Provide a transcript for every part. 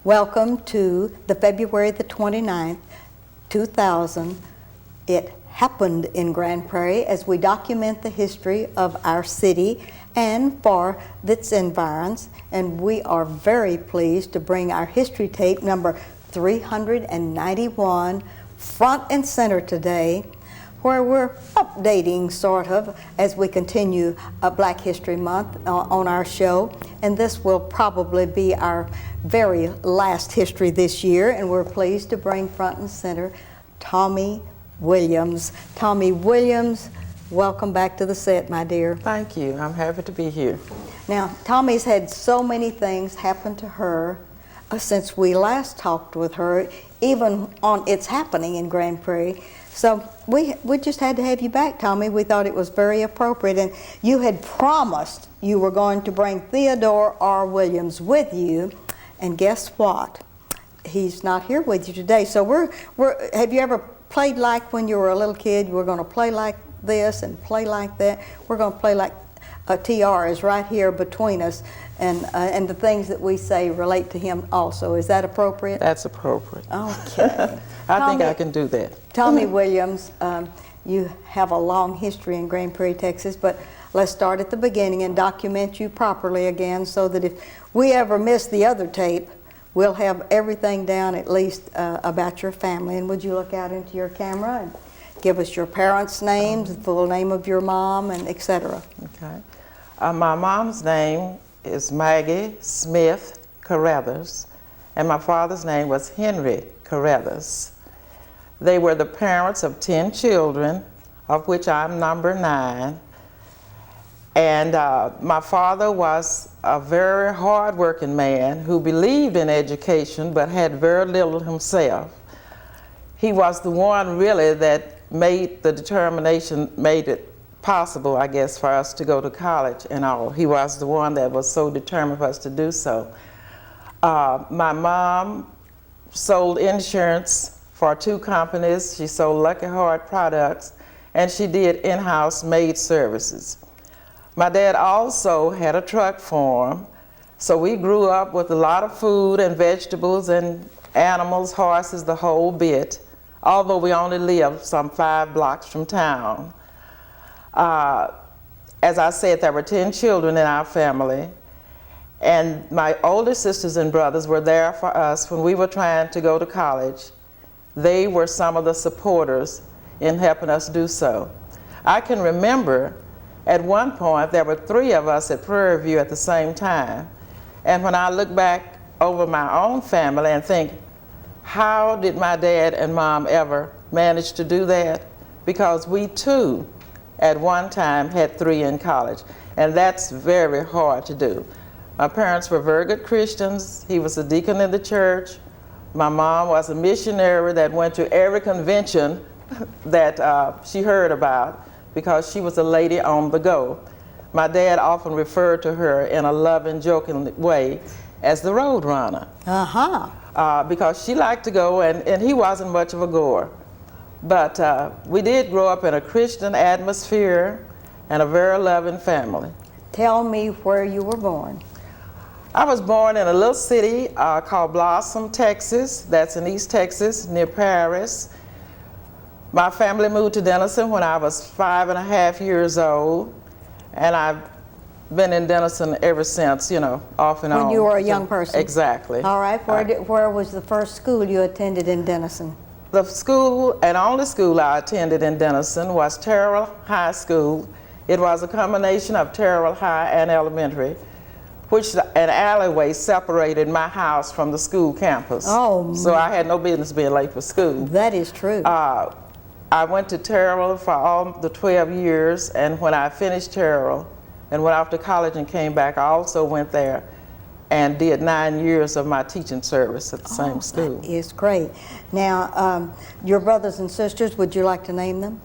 Welcome to the February the 29th, 2000. It happened in Grand Prairie as we document the history of our city and for its environs. And we are very pleased to bring our history tape number 391 front and center today, where we're updating sort of as we continue Black History Month on our show. And this will probably be our very last history this year, and we're pleased to bring front and center Tommy Williams. Tommy Williams, welcome back to the set, my dear. Thank you. I'm happy to be here. Now, Tommy's had so many things happen to her since we last talked with her, even on It's Happening in Grand Prairie. So we just had to have you back, Tommy. We thought it was very appropriate. And you had promised you were going to bring Theodore R. Williams with you. And guess what? He's not here with you today. So have you ever played like when you were a little kid? You were going to play like this and play like that. We're going to play like TR is right here between us. And the things that we say relate to him also. Is that appropriate? That's appropriate. Okay. I think I can do that. Tommy Williams, you have a long history in Grand Prairie, Texas, but let's start at the beginning and document you properly again so that if we ever miss the other tape, we'll have everything down at least about your family. And would you look out into your camera and give us your parents' names, the full name of your mom, and etc. Okay. My mom's name is Maggie Smith Carruthers, and my father's name was Henry Carruthers. They were the parents of 10 children, of which I'm number 9. And my father was a very hard-working man who believed in education but had very little himself. He was the one really that made it possible, I guess, for us to go to college and all. He was the one that was so determined for us to do so. My mom sold insurance for 2 companies. She sold Lucky Heart products, and she did in-house maid services. My dad also had a truck farm, so we grew up with a lot of food and vegetables and animals, horses, the whole bit, although we only lived some 5 blocks from town. As I said, there were 10 children in our family, and my older sisters and brothers were there for us when we were trying to go to college. They were some of the supporters in helping us do so. I can remember at one point there were 3 of us at Prairie View at the same time. And when I look back over my own family and think, how did my dad and mom ever manage to do that? Because we too, at one time, had 3 in college. And that's very hard to do. My parents were very good Christians. He was a deacon in the church. My mom was a missionary that went to every convention that she heard about because she was a lady on the go. My dad often referred to her in a loving, joking way as the road runner. Because she liked to go, and he wasn't much of a goer. But we did grow up in a Christian atmosphere and a very loving family. Tell me where you were born. I was born in a little city called Blossom, Texas. That's in East Texas, near Paris. My family moved to Denison when I was 5.5 years old, and I've been in Denison ever since, you know, off and on. When you were a young person? Exactly. All right. Where was the first school you attended in Denison? The school, and only school I attended in Denison, was Terrell High School. It was a combination of Terrell High and elementary, which an alleyway separated my house from the school campus. Oh. So I had no business being late for school. That is true. I went to Terrell for all the 12 years, and when I finished Terrell and went off to college and came back, I also went there and did 9 years of my teaching service at the same school. That is great. Now, your brothers and sisters, would you like to name them?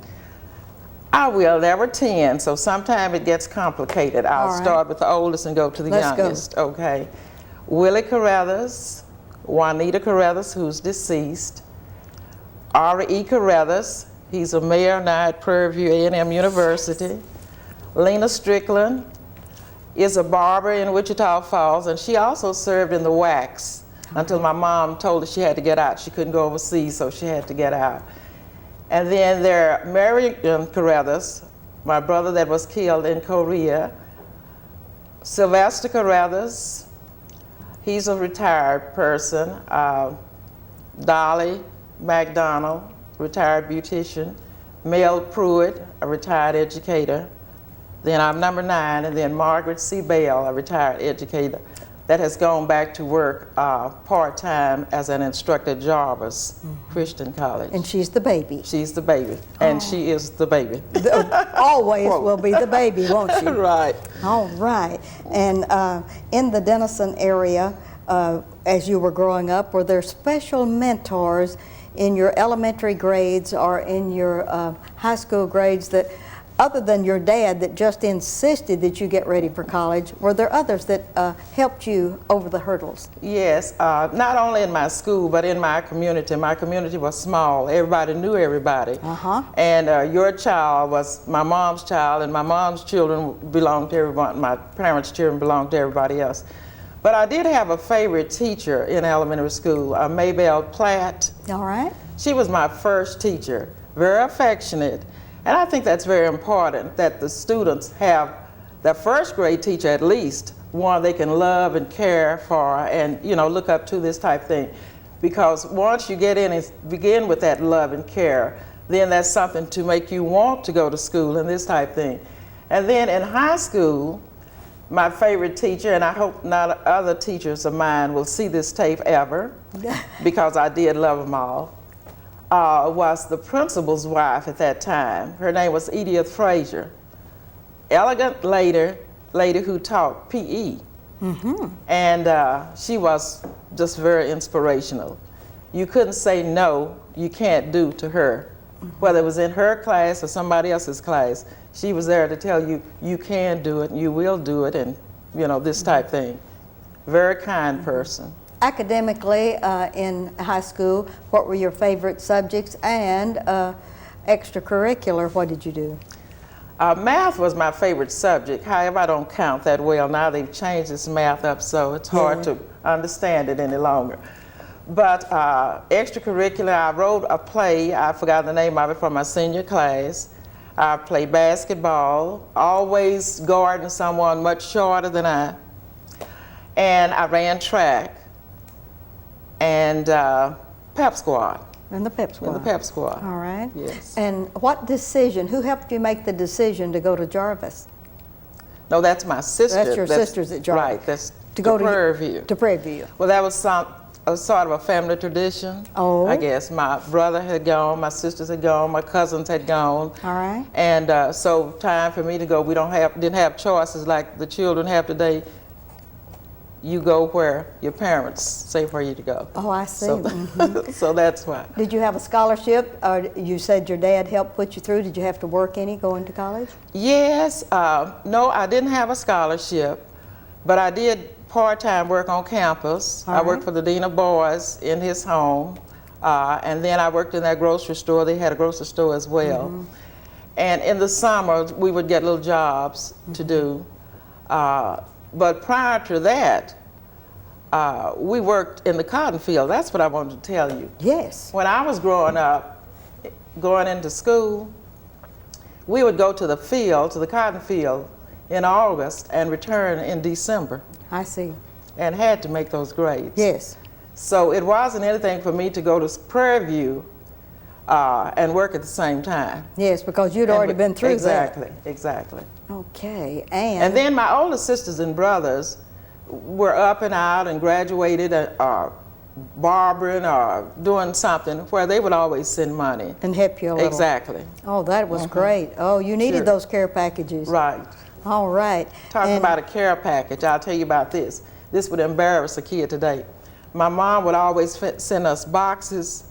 I will. There were 10, so sometimes it gets complicated. I'll start with the oldest and go to the youngest. Go. Okay. Willie Carruthers, Juanita Carruthers, who's deceased, Ari E. Carruthers, he's a mayor now at Prairie View A&M University, Lena Strickland is a barber in Wichita Falls, and she also served in the wax until my mom told her she had to get out. She couldn't go overseas, so she had to get out. And then there are Mary Carruthers, my brother that was killed in Korea. Sylvester Carruthers, he's a retired person. Dolly McDonald, retired beautician. Mel Pruitt, a retired educator. Then I'm number 9, and then Margaret C. Bell, a retired educator that has gone back to work part-time as an instructor at Jarvis Christian College. And she's the baby. She's the baby, and she is the baby. Always will be the baby, won't she? Right. All right. And in the Denison area, as you were growing up, were there special mentors in your elementary grades or in your high school grades that, other than your dad that just insisted that you get ready for college, were there others that helped you over the hurdles? Yes, not only in my school, but in my community. My community was small. Everybody knew everybody. And your child was my mom's child, and my mom's children belonged to everyone. My parents' children belonged to everybody else. But I did have a favorite teacher in elementary school, Maybelle Platt. All right. She was my first teacher, very affectionate. And I think that's very important, that the students have their first grade teacher at least, one they can love and care for and, you know, look up to, this type thing. Because once you get in and begin with that love and care, then that's something to make you want to go to school and this type thing. And then in high school, my favorite teacher, and I hope not other teachers of mine will see this tape ever, because I did love them all, was the principal's wife at that time. Her name was Edith Frazier. Elegant lady who taught PE. And she was just very inspirational. You couldn't say no, you can't do to her. Whether it was in her class or somebody else's class, she was there to tell you, you can do it, and you will do it, and you know, this type thing. Very kind person. Academically, in high school, what were your favorite subjects, and extracurricular, what did you do? Math was my favorite subject. However, I don't count that well now. They've changed this math up, so it's hard to understand it any longer. But extracurricular, I wrote a play, I forgot the name of it, for my senior class. I played basketball, always guarding someone much shorter than I. And I ran track and pep squad. In the pep squad. In the pep squad. All right. Yes. And what decision, who helped you make the decision to go to Jarvis? No, that's my sister. That's your sister's at Jarvis. Right, that's to go Prairie View. To Prairie View. Well, that was sort of a family tradition. Oh. I guess my brother had gone, my sisters had gone, my cousins had gone. All right. And so time for me to go. We didn't have choices like the children have today. You go where your parents say for you to go. Oh, I see. So, so that's why. Did you have a scholarship? Or you said your dad helped put you through. Did you have to work any going to college? Yes. No, I didn't have a scholarship, but I did part-time work on campus. I worked for the Dean of Boys in his home, and then I worked in that grocery store. They had a grocery store as well. And in the summer, we would get little jobs to do. But prior to that, we worked in the cotton field. That's what I wanted to tell you. Yes. When I was growing up, going into school, we would go to the field, to the cotton field, in August and return in December. I see. And had to make those grades. Yes. So it wasn't anything for me to go to Prairie View and work at the same time. Yes, because you'd already been through exactly, that. Exactly. Okay, and then my older sisters and brothers were up and out and graduated, barbering or doing something where they would always send money. And help you a little. Exactly. Oh, that was great. Oh, you needed those care packages. Right. All right. Talking about a care package, I'll tell you about this. This would embarrass a kid today. My mom would always send us boxes.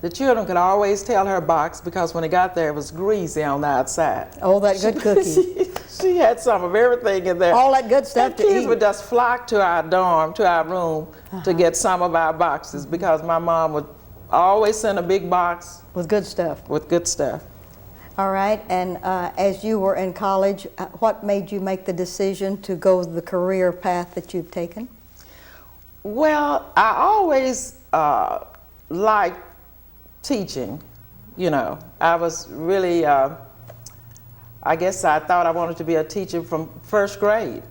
The children could always tell her box because when it got there, it was greasy on the outside. Oh, that good cookie. She had some of everything in there. All that good stuff to eat. Kids would just flock to our dorm, to our room, to get some of our boxes because my mom would always send a big box. With good stuff. With good stuff. All right, and as you were in college, what made you make the decision to go the career path that you've taken? Well, I always liked teaching, you know. I was really, I guess I thought I wanted to be a teacher from first grade.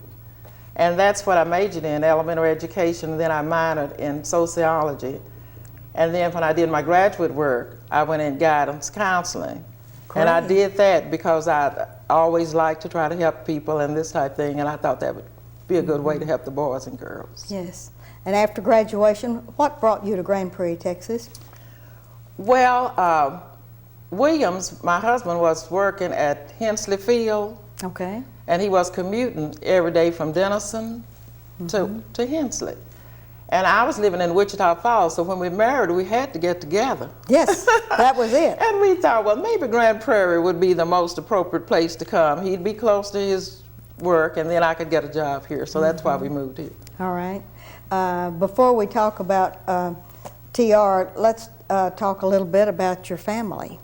And that's what I majored in, elementary education, and then I minored in sociology. And then when I did my graduate work, I went in guidance counseling. Great. And I did that because I always liked to try to help people and this type of thing, and I thought that would be a good way to help the boys and girls. Yes. And after graduation, what brought you to Grand Prairie, Texas? Well, Williams, my husband, was working at Hensley Field. Okay. And he was commuting every day from Denison to Hensley. And I was living in Wichita Falls, so when we married, we had to get together. Yes, that was it. And we thought, well, maybe Grand Prairie would be the most appropriate place to come. He'd be close to his work, and then I could get a job here. So that's why we moved here. All right. Before we talk about TR, let's talk a little bit about your family,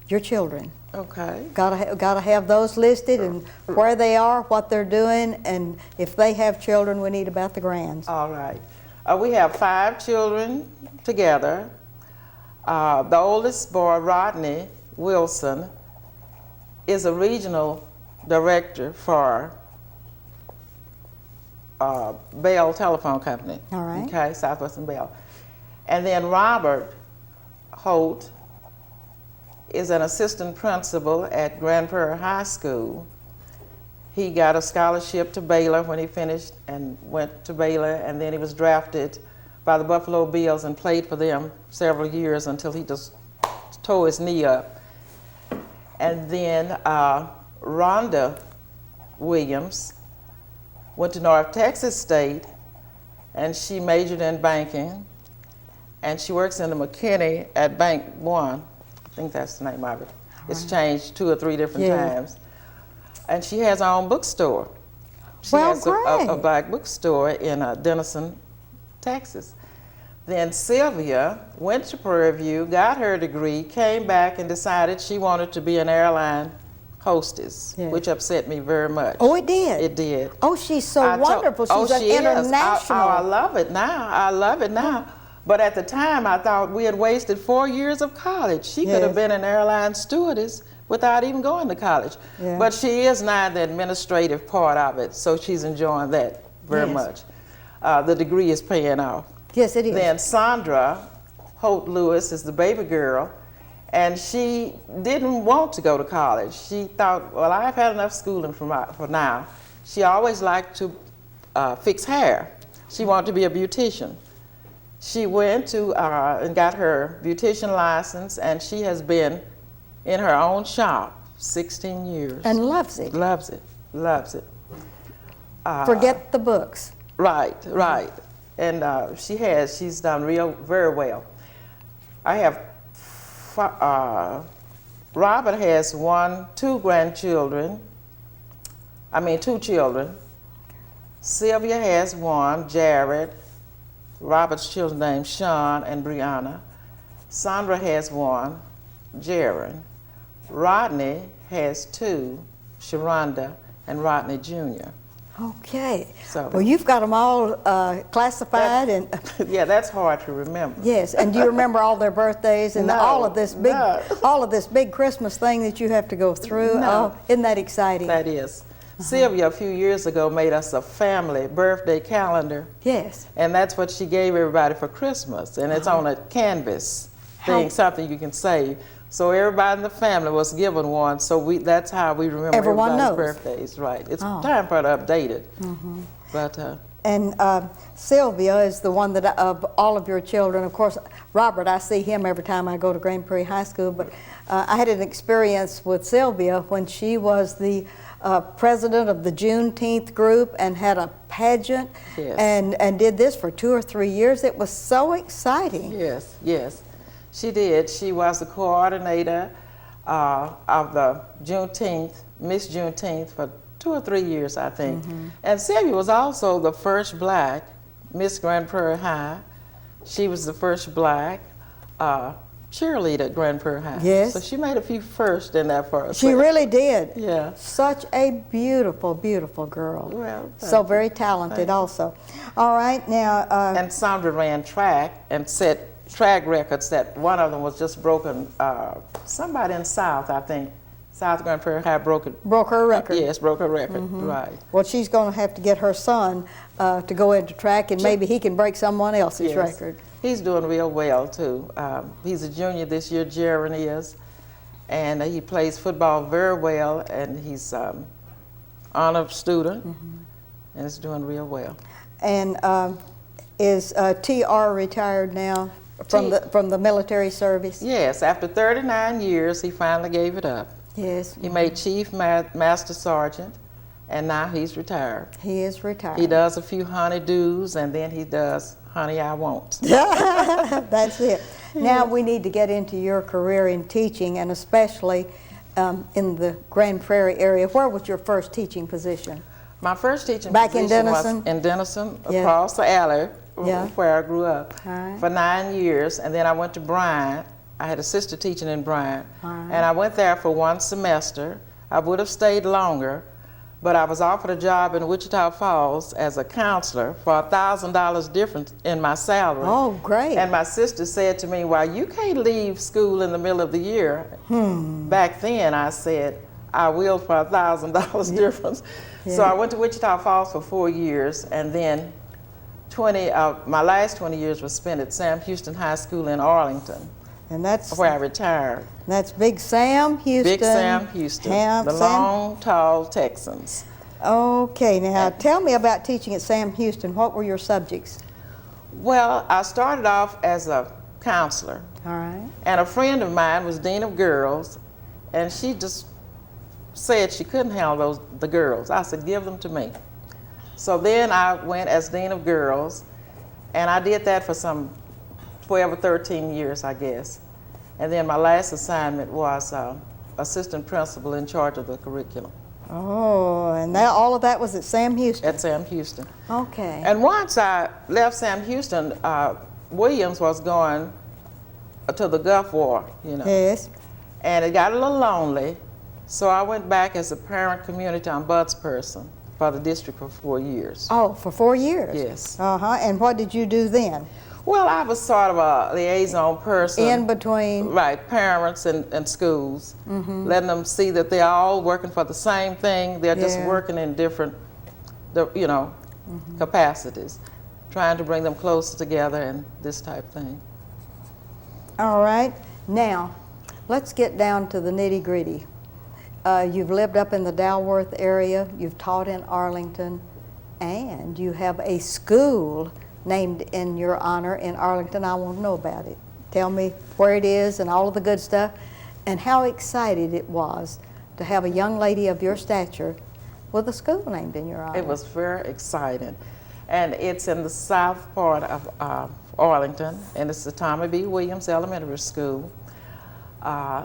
your children. Okay. Gotta have those listed and where they are, what they're doing, and if they have children, we need about the grands. All right. We have 5 children together. The oldest boy, Rodney Wilson, is a regional director for Bell Telephone Company. All right. Okay, Southwestern Bell. And then Robert Holt is an assistant principal at Grand Prairie High School. He got a scholarship to Baylor when he finished and went to Baylor, and then he was drafted by the Buffalo Bills and played for them several years until he just tore his knee up. And then Rhonda Williams went to North Texas State, and she majored in banking, and she works in the McKinney at Bank One. I think that's the name of it. It's changed 2 or 3 different times. And she has her own bookstore. She has a black bookstore in Denison, Texas. Then Sylvia went to Prairie View, got her degree, came back and decided she wanted to be an airline hostess, which upset me very much. Oh, it did? It did. Oh, she's so wonderful. She's an international. I love it now. I love it now. But at the time, I thought we had wasted 4 years of college. She could have been an airline stewardess without even going to college. Yeah. But she is now the administrative part of it, so she's enjoying that very much. The degree is paying off. Yes, it is. Then Sandra Holt Lewis is the baby girl, and she didn't want to go to college. She thought, well, I've had enough schooling for now. She always liked to fix hair. She wanted to be a beautician. She went to and got her beautician license, and she has been in her own shop 16 years. And loves it. Loves it, loves it. Forget the books. Right, right. And she's done very well. I have, Robert has 2 grandchildren, 2 children. Sylvia has 1, Jared. Robert's children's names Sean and Brianna. Sandra has 1, Jaron. Rodney has 2, Sharonda and Rodney Jr. Okay. So, well, you've got them all classified and. Yeah, that's hard to remember. Yes, and do you remember all their birthdays and all of this big Christmas thing that you have to go through? No. Oh, isn't that exciting? That is. Sylvia, a few years ago, made us a family birthday calendar. Yes. And that's what she gave everybody for Christmas. And it's on a canvas thing, something you can save. So everybody in the family was given one, so that's how we remember everybody's birthdays. Right. It's time for it to update it. But, and Sylvia is the one that, of all of your children, of course, Robert, I see him every time I go to Grand Prairie High School, but I had an experience with Sylvia when she was the president of the Juneteenth group and had a pageant and did this for 2 or 3 years. It was so exciting. Yes, yes, she did. She was the coordinator of the Juneteenth, Miss Juneteenth, for 2 or 3 years, I think. And Sylvia was also the first black Miss Grand Prairie High. She was the first black. cheerleader at Grand Prairie High. Yes. So she made a few firsts in there for us. She really did. Yeah. Such a beautiful, beautiful girl. Well, so very talented also. All right, now. And Sandra ran track and set track records that one of them was just broken. Somebody in South, I think, South Grand Prairie High broke it. Broke her record. Yes, broke her record, right. Well, she's going to have to get her son to go into track, and maybe he can break someone else's record. He's doing real well, too. He's a junior this year, Jaron is, and he plays football very well, and he's honor student, and is doing real well. And is TR retired now from the military service? Yes, after 39 years, he finally gave it up. Yes. He made Chief Master Sergeant, and now he's retired. He is retired. He does a few honeydews, and then he does Honey I Won't. That's it. Now we need to get into your career in teaching, and especially in the Grand Prairie area. Where was your first teaching position? My first teaching Back position in Denison? was in Denison, Yeah. across the alley Yeah. where I grew up Right. for 9 years, and then I went to Bryant. I had a sister teaching in Bryant, Right. and I went there for 1 semester. I would have stayed longer, but I was offered a job in Wichita Falls as a counselor for $1,000 difference in my salary. Oh, great. And my sister said to me, well, you can't leave school in the middle of the year. Back then, I said, I will for $1,000 difference. So I went to Wichita Falls for 4 years, and then my last 20 years was spent at Sam Houston High School in Arlington, And that's where I retired. That's Big Sam Houston. Big Sam Houston, the long, tall Texans. Okay, now tell me about teaching at Sam Houston. What were your subjects? Well, I started off as a counselor, All right. and a friend of mine was dean of girls, and she just said she couldn't handle the girls. I said, give them to me. So then I went as dean of girls, and I did that for some 12 or 13 years, I guess. And then my last assignment was assistant principal in charge of the curriculum. Oh, and all of that was at Sam Houston. At Sam Houston. Okay. And once I left Sam Houston, Williams was going to the Gulf War, you know. Yes. And it got a little lonely, so I went back as a parent community ombudsperson for the district for 4 years. Oh, for 4 years? Yes. Uh-huh. And what did you do then? Well, I was sort of a liaison person. In between? Right, parents and schools, letting them see that they're all working for the same thing. They're just working in different, capacities, trying to bring them closer together and this type thing. All right. Now, let's get down to the nitty-gritty. You've lived up in the Dalworth area, you've taught in Arlington, and you have a school named in your honor in Arlington. I want to know about it. Tell me where it is and all of the good stuff, and how excited it was to have a young lady of your stature with a school named in your honor. It was very exciting. And it's in the south part of Arlington, and it's the Tommy B. Williams Elementary School.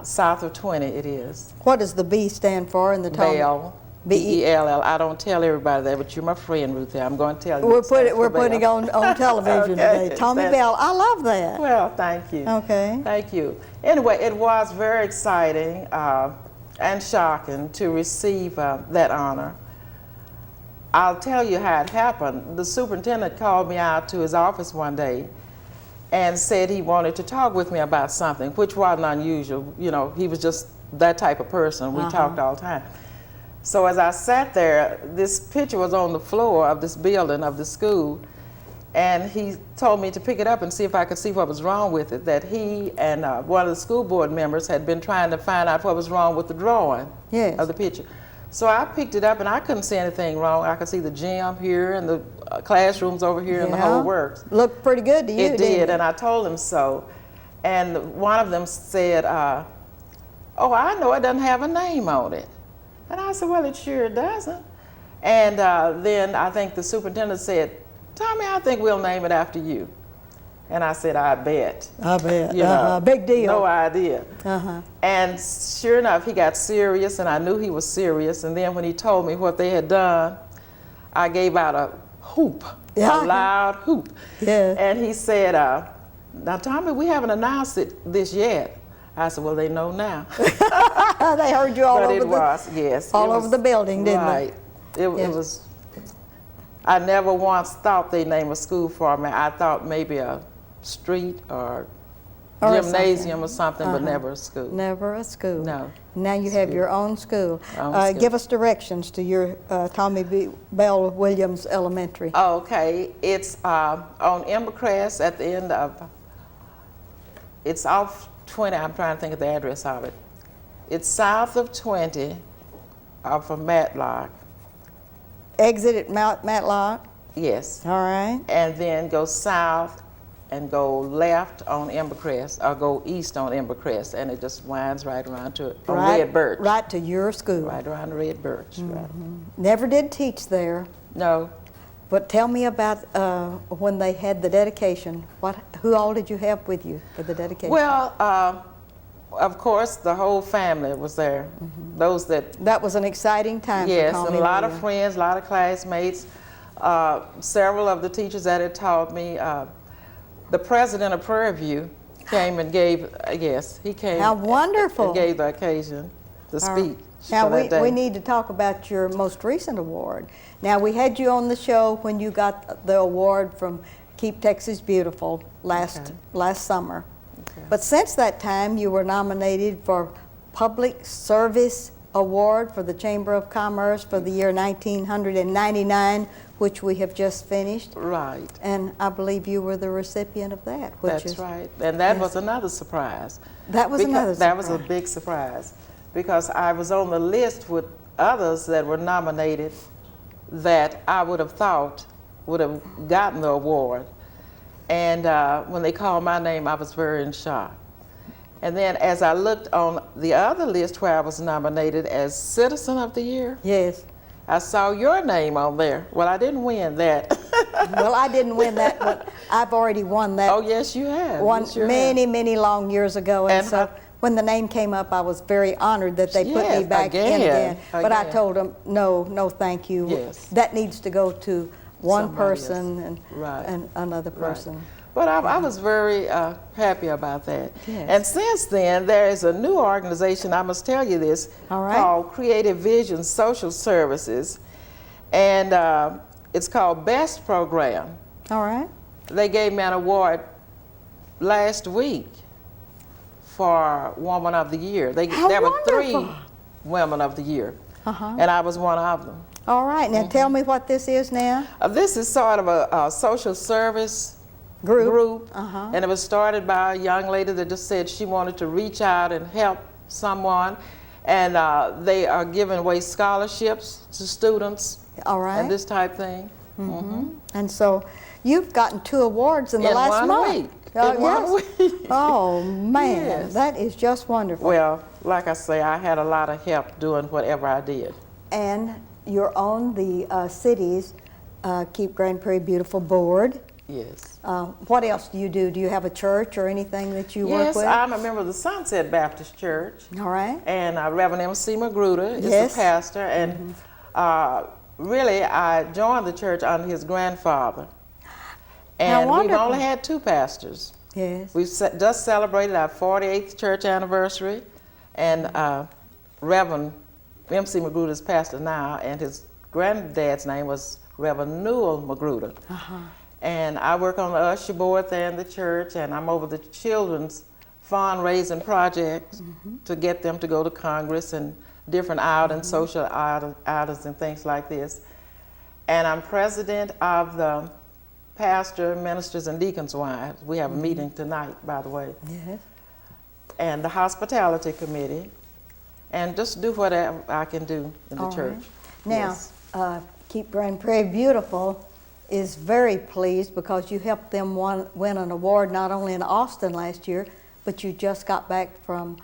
South of 20 it is. What does the B stand for in the Tommy? Bell. B-E-L-L. I don't tell everybody that, but you're my friend, Ruthie. I'm going to tell you. We're putting on television today. Tommy Bell. I love that. Well, thank you. Okay. Thank you. Anyway, it was very exciting and shocking to receive that honor. I'll tell you how it happened. The superintendent called me out to his office one day and said he wanted to talk with me about something, which wasn't unusual. You know, he was just that type of person. We talked all the time. So as I sat there, this picture was on the floor of this building, of the school, and he told me to pick it up and see if I could see what was wrong with it, that he and one of the school board members had been trying to find out what was wrong with the drawing of the picture. So I picked it up, and I couldn't see anything wrong. I could see the gym here and the classrooms over here and the whole works. Looked pretty good to you, It did, and I told him so. And one of them said, oh, I know it doesn't have a name on it. And I said, well, it sure doesn't. And then I think the superintendent said, Tommy, I think we'll name it after you. And I said, I bet. I bet. You know, big deal. No idea. And sure enough, he got serious, and I knew he was serious. And then when he told me what they had done, I gave out a hoop, a loud hoop. Yeah. And he said, Now, Tommy, we haven't announced this yet. I said, well, they know now. They heard you all But over it was, yes. all it over was, the building, didn't they? right. It Yes. was, I never once thought they'd name a school for me. I thought maybe a street or Or gymnasium or something, but Uh-huh. never a school. Never a school. No. Now you have your own school. Own school. Give us directions to your Tommy B. Bell Williams Elementary. Okay, it's on Embercrest at the end of, it's off 20, I'm trying to think of the address of it. It's south of 20 off of Matlock, Exit at Matlock. yes. All right. And then go south and go left on Embercrest, or go east on Embercrest, and it just winds right around to on Red Birch. Right to your school. Right around the Red Birch, right. Never did teach there, No, but tell me about when they had the dedication. Who all did you have with you for the dedication? well, of course, the whole family was there. Those that that was an exciting time yes, for and Tommy a lot of Williams. friends, a lot of classmates, several of the teachers that had taught me. The president of Prairie View came and gave, yes, he came. How wonderful. And gave the occasion, the speech Now, for that day. we need to talk about your most recent award. Now, we had you on the show when you got the award from Keep Texas Beautiful last summer. Okay. But since that time, you were nominated for Public Service Award for the Chamber of Commerce for the year 1999, which we have just finished. Right. And I believe you were the recipient of that. Which That's is, right. And that yes. was another surprise. That was another That was a surprise. big surprise because I was on the list with others that were nominated that I would have thought would have gotten the award. And when they called my name, I was very in shock. And then as I looked on the other list where I was nominated as Citizen of the Year, Yes. I saw your name on there. Well, I didn't win that. Well, I didn't win that, but I've already won that. Oh, yes, you have. One You sure many, have. many long years ago, and And so when the name came up, I was very honored that they put me Yes, back in again, again. But I again. told them, no, thank you. Yes. That needs to go to one Somebody person else. Right. and another Right. person. But I was very happy about that. Yes. And since then, there is a new organization, I must tell you this, All right. called Creative Vision Social Services. And it's called BEST Program. All right. They gave me an award last week for Woman of the Year. How there were 3 wonderful. Women of the Year, Uh-huh. and I was one of them. All right. Now tell me what this is now. This is sort of a social service group, Uh-huh. and it was started by a young lady that just said she wanted to reach out and help someone, and they are giving away scholarships to students All right. and this type thing. And so you've gotten 2 awards in the In last one month. week. Oh, In one yes. week. Oh man, Yes. that is just wonderful. Well, like I say, I had a lot of help doing whatever I did. And you're on the city's Keep Grand Prairie Beautiful board. Yes. What else do you do? Do you have a church or anything that you work Yes, with? I'm a member of the Sunset Baptist Church, All right. and Reverend M.C. Magruder is Yes. the pastor, and really I joined the church under his grandfather. And we've wonderful. only had 2 pastors. Yes. We've just celebrated our 48th church anniversary, and Reverend M.C. Magruder is pastor now, and his granddad's name was Reverend Newell Magruder. Uh-huh. And I work on the usher board there in the church, and I'm over the children's fundraising projects to get them to go to Congress and different outings, social outings and things like this. And I'm president of the Pastor, Ministers, and Deacons' Wives. We have a meeting tonight, by the way. Yes. And the Hospitality Committee, and just do whatever I can do in the All church. right. Now, Yes. Keep Grand Prairie Beautiful is very pleased because you helped them win an award not only in Austin last year, but you just got back from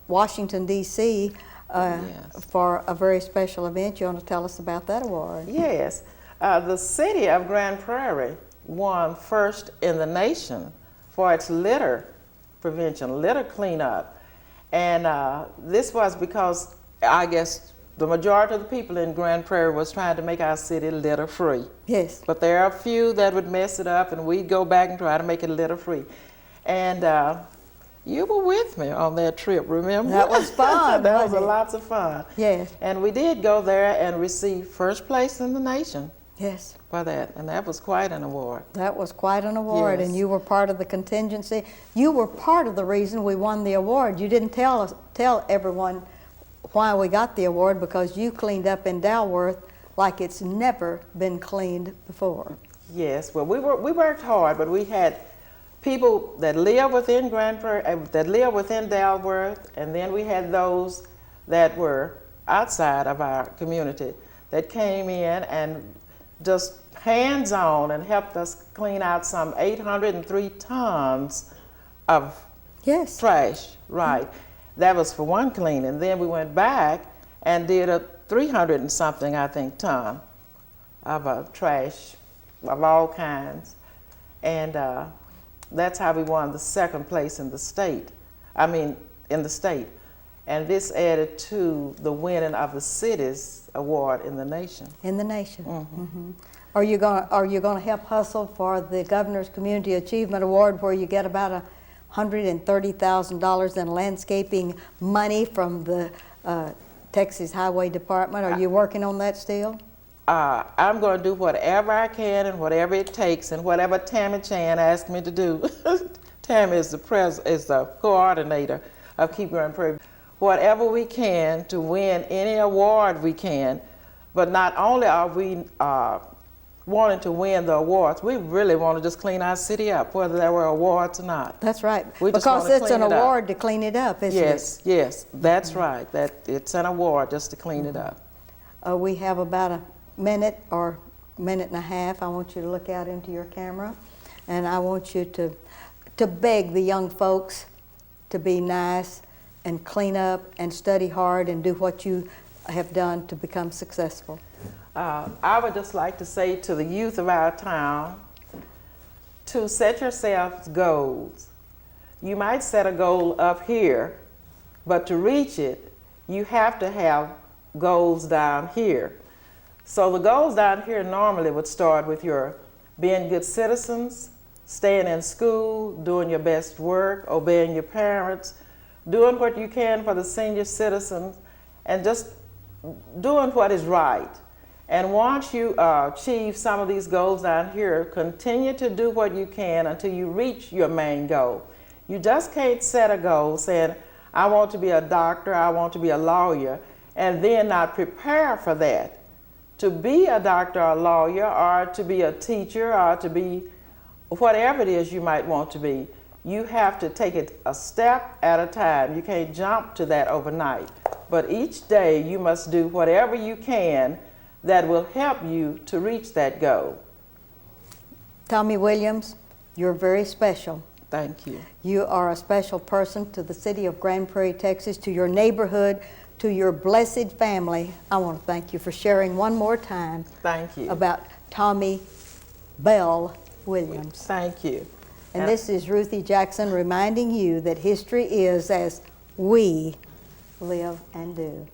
Washington, D.C. Yes. For a very special event. You want to tell us about that award? Yes. The city of Grand Prairie won first in the nation for its litter prevention, litter cleanup. And this was because, I guess, the majority of the people in Grand Prairie was trying to make our city litter-free. Yes. But there are a few that would mess it up, and we'd go back and try to make it litter-free. And you were with me on that trip, remember? That was fun. That was wasn't it? lots of fun. Yes. And we did go there and receive first place in the nation Yes. for that, and that was quite an award. That was quite an award, Yes. and you were part of the contingency. You were part of the reason we won the award. You didn't tell everyone why we got the award, because you cleaned up in Dalworth like it's never been cleaned before. Yes, well, we worked hard, but we had people that live within Grand Prairie, that live within Dalworth, and then we had those that were outside of our community that came in and just hands-on and helped us clean out some 803 tons of Yes. trash, right. That was for one cleaning. Then we went back and did a 300 and something, I think, ton of trash of all kinds. And that's how we won the second place in the state. In the state. And this added to the winning of the city's award in the nation. In the nation. Mm-hmm. Mhm. Are you going to help hustle for the Governor's Community Achievement Award, where you get about $130,000 in landscaping money from the Texas Highway Department? Are you working on that still? I'm going to do whatever I can and whatever it takes, and whatever Tammy Chan asked me to do. Tammy is the coordinator of Keep Grand Prairie. Whatever we can to win any award we can, but not only are we wanting to win the awards, we really want to just clean our city up, whether there were awards or not. That's right. We just Because wanna it's an clean it up. award to clean it up, isn't Yes, yes, that's right. That it's an award just to clean it up. it? We have about a minute or minute and a half. I want you to look out into your camera, and I want you to beg the young folks to be nice and clean up and study hard and do what you have done to become successful. I would just like to say to the youth of our town to set yourselves goals. You might set a goal up here, but to reach it, you have to have goals down here. So the goals down here normally would start with your being good citizens, staying in school, doing your best work, obeying your parents, doing what you can for the senior citizens, and just doing what is right. And once you achieve some of these goals down here, continue to do what you can until you reach your main goal. You just can't set a goal saying, I want to be a doctor, I want to be a lawyer, and then not prepare for that. To be a doctor or a lawyer, or to be a teacher, or to be whatever it is you might want to be, you have to take it a step at a time. You can't jump to that overnight. But each day you must do whatever you can that will help you to reach that goal. Tommy Williams, you're very special. Thank you. You are a special person to the city of Grand Prairie, Texas, to your neighborhood, to your blessed family. I want to thank you for sharing one more time Thank you. about Tommy Bell Williams. Thank you. And this is Ruthie Jackson reminding you that history is as we live and do.